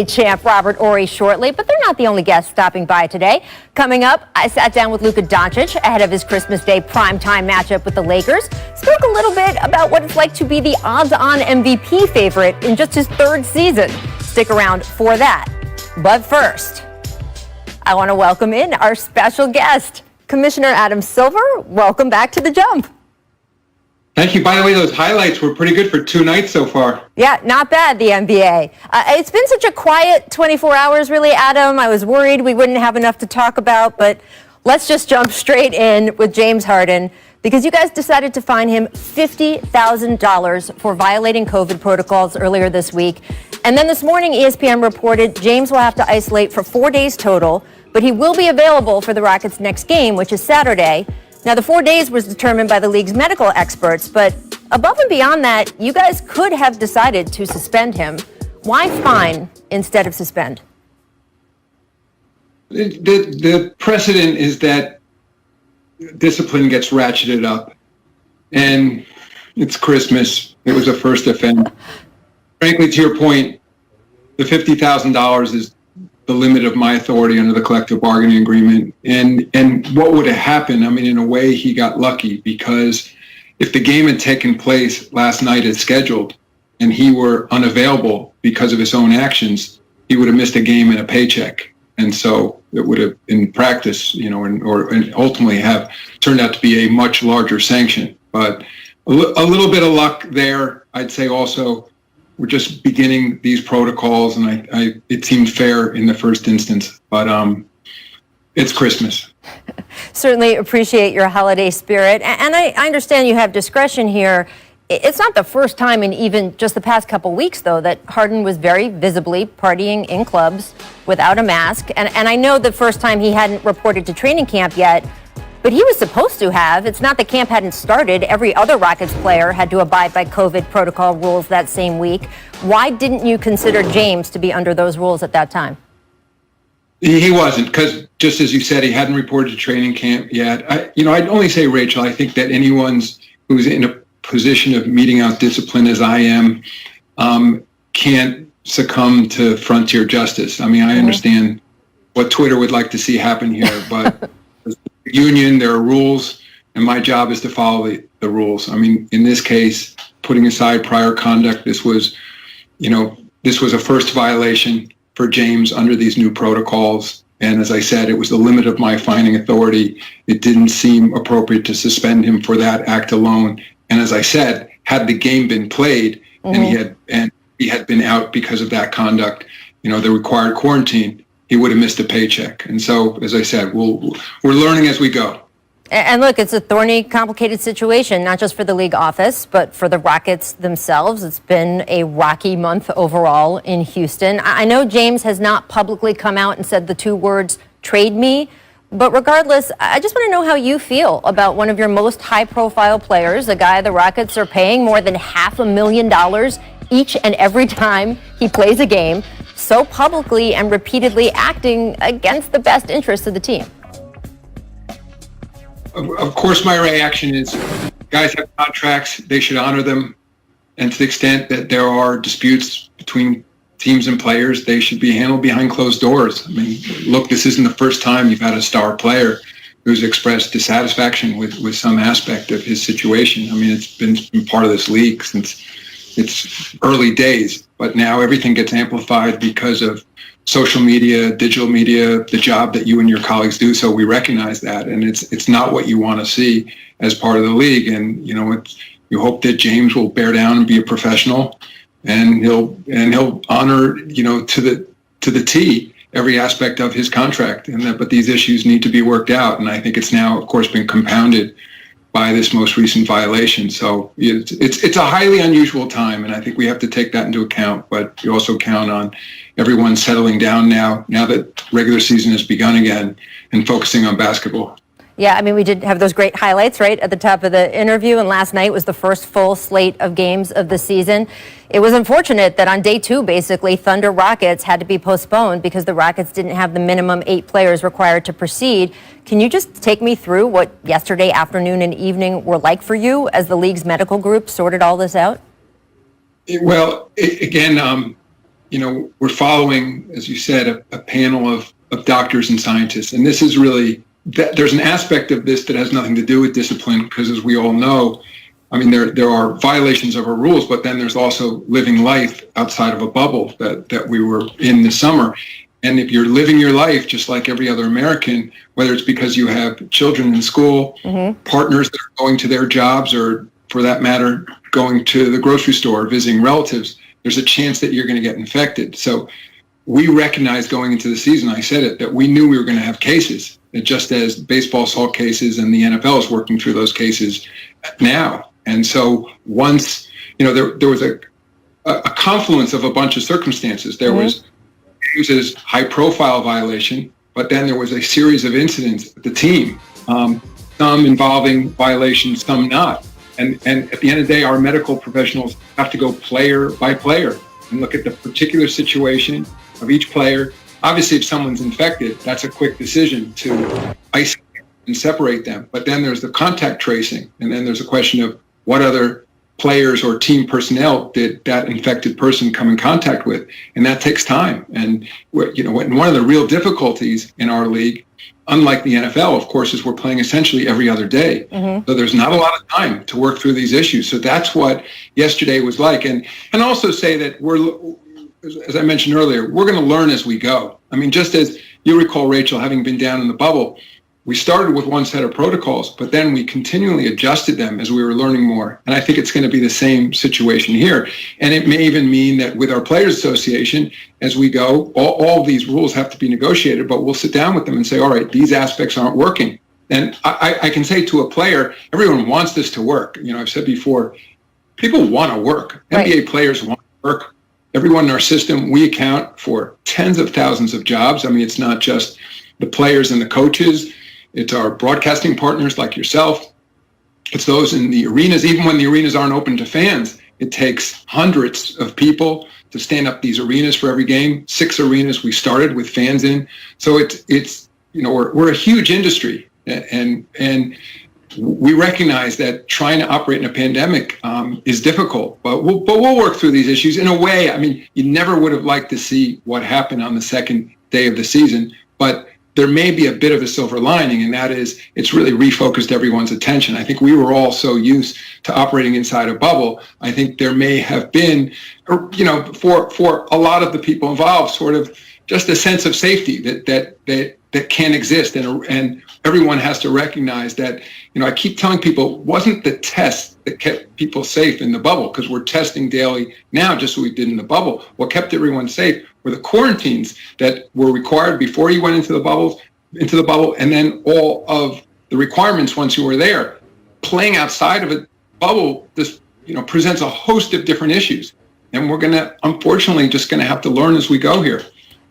Champ Robert Horry shortly, but they're not the only guests stopping by today. Coming up, I sat down with Luka Doncic ahead of his Christmas Day primetime matchup with the Lakers. Spoke a little bit about what it's like to be the odds-on MVP favorite in just his third season. Stick around for that. But first, I want to welcome in our special guest, Commissioner Adam Silver. Welcome back to The Jump. Thank you. By the way, those highlights were pretty good for 2 nights so far. Yeah, not bad, the NBA. It's been such a quiet 24 hours, really, Adam. I was worried we wouldn't have enough to talk about, but let's just jump straight in with James Harden, because you guys decided to fine him $50,000 for violating COVID protocols earlier this week. And then this morning, ESPN reported James will have to isolate for 4 days total, but he will be available for the Rockets' next game, which is Saturday. Now, the 4 days was determined by the league's medical experts, but above and beyond that, you guys could have decided to suspend him. Why fine instead of suspend? The precedent is that discipline gets ratcheted up, and it's Christmas. It was a first offense. Frankly, to your point, the $50,000 is the limit of my authority under the collective bargaining agreement. And what would have happened? I mean, in a way, he got lucky, because if the game had taken place last night as scheduled and he were unavailable because of his own actions, he would have missed a game and a paycheck. And so it would have, in practice, and ultimately have turned out to be a much larger sanction. But a little bit of luck there. I'd say also, we're just beginning these protocols, and it seemed fair in the first instance, but it's Christmas. Certainly appreciate your holiday spirit, and I understand you have discretion here. It's not the first time in even just the past couple weeks, though, that Harden was very visibly partying in clubs without a mask, and I know the first time he hadn't reported to training camp yet, but he was supposed to have. It's not that camp hadn't started. Every other Rockets player had to abide by COVID protocol rules that same week. Why didn't you consider James to be under those rules at that time? He wasn't, because just as you said, he hadn't reported to training camp yet. I'd only say, Rachel, I think that anyone's who's in a position of meting out discipline as I am can't succumb to frontier justice. I mean, I understand what Twitter would like to see happen here, but union, there are rules, and my job is to follow the rules. I mean, in this case, putting aside prior conduct, this was a first violation for James under these new protocols. And as I said, it was the limit of my fining authority. It didn't seem appropriate to suspend him for that act alone. And as I said, had the game been played and he had been out because of that conduct, the required quarantine, he would have missed a paycheck. And so, as I said, we're learning as we go. And look, it's a thorny, complicated situation, not just for the league office, but for the Rockets themselves. It's been a rocky month overall in Houston. I know James has not publicly come out and said the two words, trade me. But regardless, I just want to know how you feel about one of your most high-profile players, a guy the Rockets are paying more than $500,000 each and every time he plays a game, so publicly and repeatedly acting against the best interests of the team. Of course, my reaction is guys have contracts, they should honor them. And to the extent that there are disputes between teams and players, they should be handled behind closed doors. I mean, look, this isn't the first time you've had a star player who's expressed dissatisfaction with some aspect of his situation. I mean, it's been part of this league since its early days, but now everything gets amplified because of social media, digital media, the job that you and your colleagues do. So we recognize that, and it's not what you want to see as part of the league. And you hope that James will bear down and be a professional, and he'll honor to the T every aspect of his contract. But these issues need to be worked out, and I think it's now, of course, been compounded by this most recent violation. So it's a highly unusual time, and I think we have to take that into account. But you also count on everyone settling down now that regular season has begun again, and focusing on basketball. Yeah, I mean, we did have those great highlights right at the top of the interview, and last night was the first full slate of games of the season. It was unfortunate that on day two, basically, Thunder Rockets had to be postponed because the Rockets didn't have the minimum 8 players required to proceed. Can you just take me through what yesterday afternoon and evening were like for you as the league's medical group sorted all this out? Well, again, we're following, as you said, a panel of doctors and scientists. And this is really, there's an aspect of this that has nothing to do with discipline, because as we all know, I mean, there are violations of our rules, but then there's also living life outside of a bubble that we were in this summer. And if you're living your life just like every other American, whether it's because you have children in school, partners that are going to their jobs, or for that matter, going to the grocery store, visiting relatives, there's a chance that you're going to get infected. So we recognized going into the season, I said it, that we knew we were going to have cases, just as baseball saw cases and the NFL is working through those cases now. And so once, there was a confluence of a bunch of circumstances. There was James's high-profile violation, but then there was a series of incidents at the team, some involving violations, some not. And at the end of the day, our medical professionals have to go player by player and look at the particular situation of each player. Obviously, if someone's infected, that's a quick decision to isolate and separate them. But then there's the contact tracing, and then there's a question of what other players or team personnel did that infected person come in contact with, and that takes time. And one of the real difficulties in our league, unlike the NFL, of course, is we're playing essentially every other day. So there's not a lot of time to work through these issues. So that's what yesterday was like. And also say that as I mentioned earlier, we're going to learn as we go. I mean, just as you recall, Rachel, having been down in the bubble, we started with one set of protocols, but then we continually adjusted them as we were learning more. And I think it's going to be the same situation here. And it may even mean that with our Players Association, as we go, all these rules have to be negotiated, but we'll sit down with them and say, all right, these aspects aren't working. And I can say to a player, everyone wants this to work. I've said before, people want to work. Right. NBA players want to work. Everyone in our system, we account for tens of thousands of jobs. I mean, it's not just the players and the coaches. It's our broadcasting partners like yourself. It's those in the arenas. Even when the arenas aren't open to fans, it takes hundreds of people to stand up these arenas for every game. 6 arenas we started with fans in. So it's we're a huge industry, and we recognize that trying to operate in a pandemic is difficult. But we'll work through these issues in a way. I mean, you never would have liked to see what happened on the second day of the season, but there may be a bit of a silver lining, and that is it's really refocused everyone's attention. I think we were all so used to operating inside a bubble. I think there may have been, for a lot of the people involved, sort of just a sense of safety that can exist, and everyone has to recognize that. I keep telling people, it wasn't the test that kept people safe in the bubble, because we're testing daily now, just as we did in the bubble. What kept everyone safe were the quarantines that were required before you went into the bubble, and then all of the requirements once you were there. Playing outside of a bubble, this presents a host of different issues, and we're unfortunately just gonna have to learn as we go here.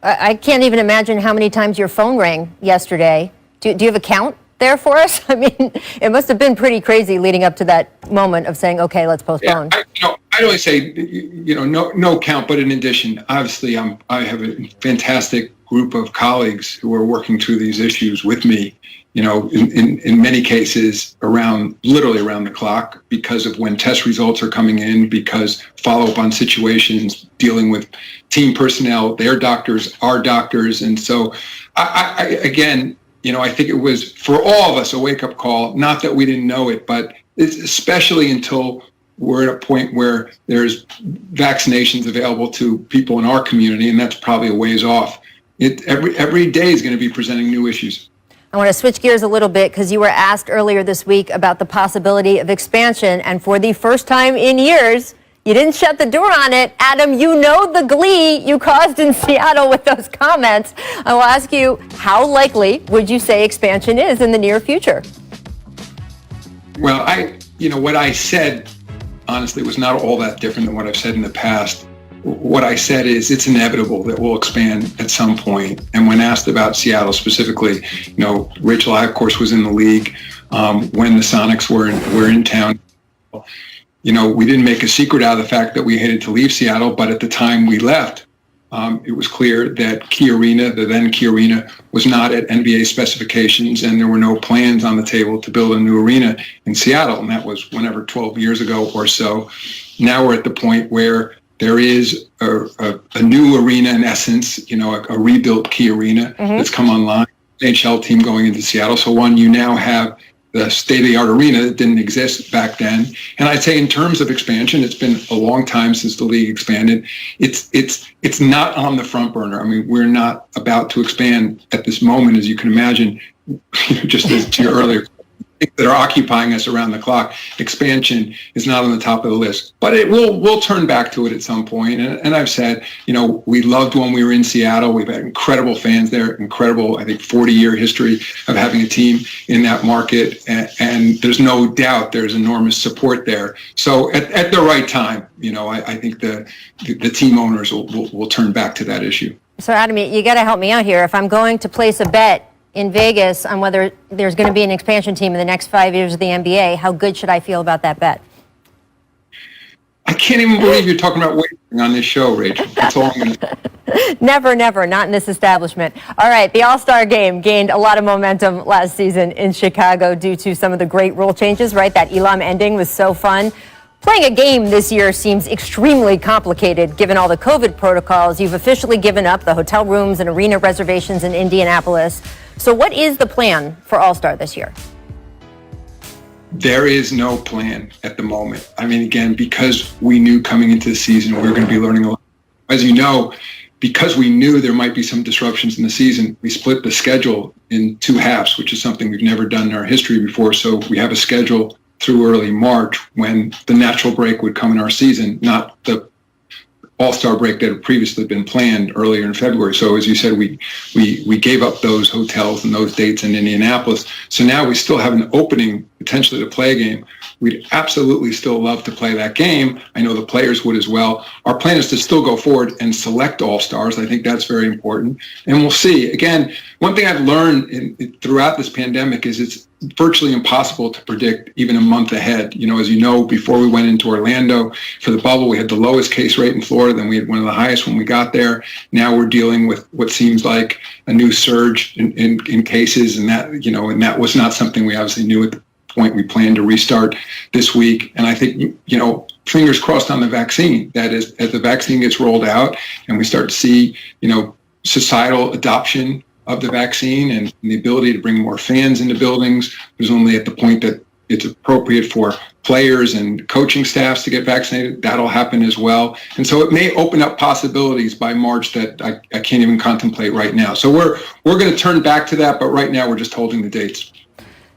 I can't even imagine how many times your phone rang yesterday. Do you have a count there for us? I mean, it must have been pretty crazy leading up to that moment of saying, okay, let's postpone. Yeah, I'd always say, no count, but in addition, obviously, I have a fantastic group of colleagues who are working through these issues with me, in many cases literally around the clock, because of when test results are coming in, because follow-up on situations, dealing with team personnel, their doctors, our doctors. And so again, I think it was for all of us a wake-up call, not that we didn't know it, but it's especially until we're at a point where there's vaccinations available to people in our community, and that's probably a ways off. Every day is going to be presenting new issues. I want to switch gears a little bit, because you were asked earlier this week about the possibility of expansion, and for the first time in years, you didn't shut the door on it. Adam, the glee you caused in Seattle with those comments. I will ask you, how likely would you say expansion is in the near future? Well, what I said, honestly, was not all that different than what I've said in the past. What I said is it's inevitable that we'll expand at some point. And when asked about Seattle specifically, Rachel, I, of course, was in the league when the Sonics were in town. We didn't make a secret out of the fact that we hated to leave Seattle, but at the time we left, it was clear that Key Arena, the then Key Arena, was not at NBA specifications, and there were no plans on the table to build a new arena in Seattle. And that was 12 years ago or so. Now we're at the point where There is a new arena, in essence, a rebuilt Key Arena that's come online. NHL team going into Seattle. So one, you now have the state-of-the-art arena that didn't exist back then. And I'd say in terms of expansion, it's been a long time since the league expanded. It's not on the front burner. I mean, we're not about to expand at this moment, as you can imagine, just as to your earlier that are occupying us around the clock. Expansion is not on the top of the list, but we'll turn back to it at some point. And I've said, we loved when we were in Seattle. We've had incredible fans there, incredible, I think, 40-year history of having a team in that market. And there's no doubt there's enormous support there. So at the right time, I think the team owners will turn back to that issue. So Adam, you got to help me out here. If I'm going to place a bet in Vegas on whether there's going to be an expansion team in the next 5 years of the NBA, how good should I feel about that bet? I can't even believe you're talking about wagering on this show, Rachel. That's all I'm going to say. Never, not in this establishment. All right, the All-Star Game gained a lot of momentum last season in Chicago due to some of the great rule changes, right? That Elam ending was so fun. Playing a game this year seems extremely complicated given all the COVID protocols. You've officially given up the hotel rooms and arena reservations in Indianapolis. So what is the plan for All-Star this year? There is no plan at the moment. I mean, again, because we knew coming into the season we were going to be learning a lot. As you know, because we knew there might be some disruptions in the season, we split the schedule in two halves, which is something we've never done in our history before. So we have a schedule through early March when the natural break would come in our season, not the All-Star break that had previously been planned earlier in February. So as you said, we gave up those hotels and those dates in Indianapolis. So now we still have an opening potentially to play a game. We'd absolutely still love to play that game. I know the players would as well. Our plan is to still go forward and select All-Stars. I think that's very important. And we'll see. Again, one thing I've learned throughout this pandemic is it's virtually impossible to predict even a month ahead. As you know, before we went into Orlando for the bubble, we had the lowest case rate in Florida, then we had one of the highest when we got there. Now we're dealing with what seems like a new surge in cases, and that was not something we obviously knew at the point we planned to restart this week. And I think, fingers crossed on the vaccine, that is, as the vaccine gets rolled out and we start to see, societal adoption of the vaccine and the ability to bring more fans into buildings, presumably at the point that it's appropriate for players and coaching staffs to get vaccinated, that'll happen as well. And so it may open up possibilities by March that I can't even contemplate right now. So we're going to turn back to that, but right now we're just holding the dates.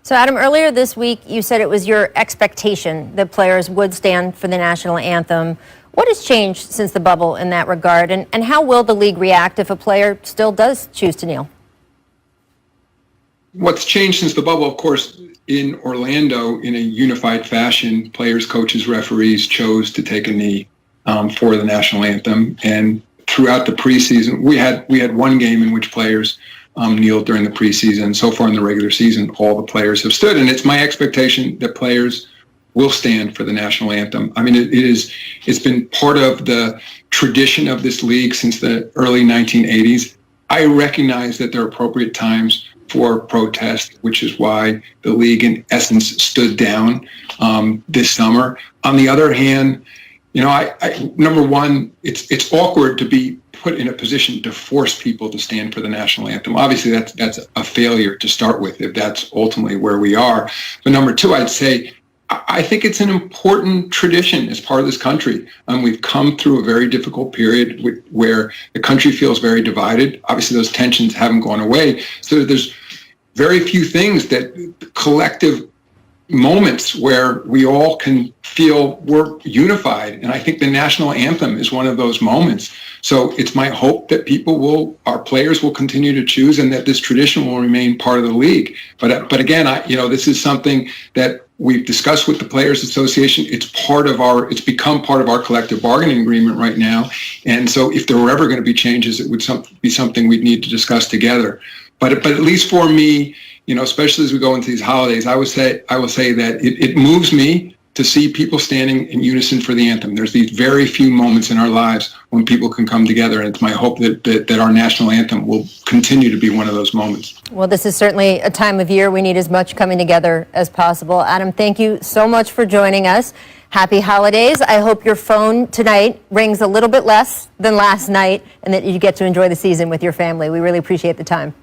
So Adam, earlier this week, you said it was your expectation that players would stand for the national anthem. What has changed since the bubble in that regard? And how will the league react if a player still does choose to kneel? What's changed since the bubble, of course, in Orlando, in a unified fashion, players, coaches, referees chose to take a knee for the national anthem. And throughout the preseason, we had one game in which players kneeled during the preseason. So far in the regular season, all the players have stood. And it's my expectation that players will stand for the national anthem. I mean, it's been part of the tradition of this league since the early 1980s. I recognize that there are appropriate times for protest, which is why the league in essence stood down this summer. On the other hand, number one, it's awkward to be put in a position to force people to stand for the national anthem. Obviously, that's a failure to start with, if that's ultimately where we are. But number two, I'd say I think it's an important tradition as part of this country. We've come through a very difficult period where the country feels very divided. Obviously, those tensions haven't gone away. So there's very few things that collective moments where we all can feel we're unified. And I think the national anthem is one of those moments. So it's my hope that our players will continue to choose and that this tradition will remain part of the league. But again, this is something that we've discussed with the Players Association. It's become part of our collective bargaining agreement right now. And so if there were ever going to be changes, it would be something we'd need to discuss together. But at least for me, especially as we go into these holidays, I will say that it moves me to see people standing in unison for the anthem. There's these very few moments in our lives when people can come together, and it's my hope that our national anthem will continue to be one of those moments. Well, this is certainly a time of year we need as much coming together as possible. Adam, thank you so much for joining us. Happy holidays. I hope your phone tonight rings a little bit less than last night and that you get to enjoy the season with your family. We really appreciate the time.